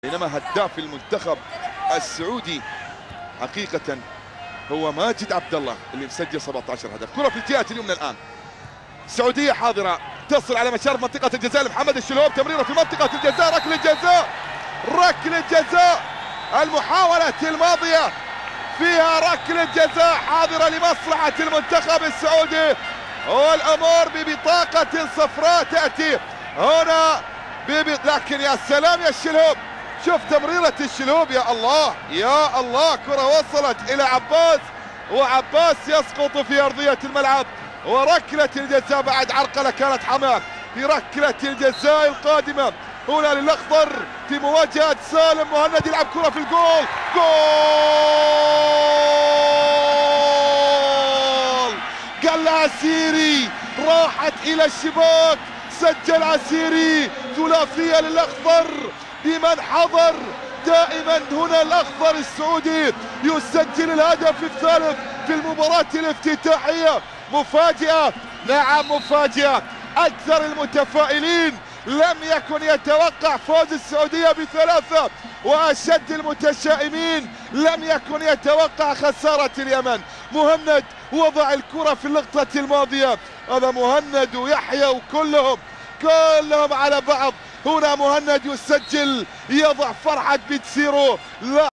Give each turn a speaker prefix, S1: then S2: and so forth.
S1: بينما هداف المنتخب السعودي حقيقة هو ماجد عبد الله اللي مسجل 17 هدف. كرة في الجهة اليمنى الآن، السعودية حاضرة تصل على مشارف منطقة الجزاء لمحمد الشلهوب، تمريرة في منطقة الجزاء، ركلة جزاء، ركلة جزاء. المحاولة الماضية فيها ركلة جزاء حاضرة لمصلحة المنتخب السعودي، والأمور ببطاقة صفراء تأتي هنا لكن يا سلام يا الشلهوب، شوف تمريرة الشلهوب، يا الله يا الله، كرة وصلت إلى عباس وعباس يسقط في أرضية الملعب، وركلة الجزاء بعد عرقلة كانت حمام في ركلة الجزاء القادمة هنا للأخضر في مواجهة سالم مهند، يلعب كرة في الجول، جول! قال عسيري راحت إلى الشباك، سجل عسيري، ثلاثية للأخضر بمن حضر. دائما هنا الأخضر السعودي يسجل الهدف الثالث في المباراة الافتتاحية. مفاجأة، نعم مفاجأة. أكثر المتفائلين لم يكن يتوقع فوز السعودية ب3، وأشد المتشائمين لم يكن يتوقع خسارة اليمن. مهند وضع الكرة في اللقطة الماضية، هذا مهند ويحيى وكلهم على بعض. هنا مهند يسجل، يضع فرحة بتسيرو. لا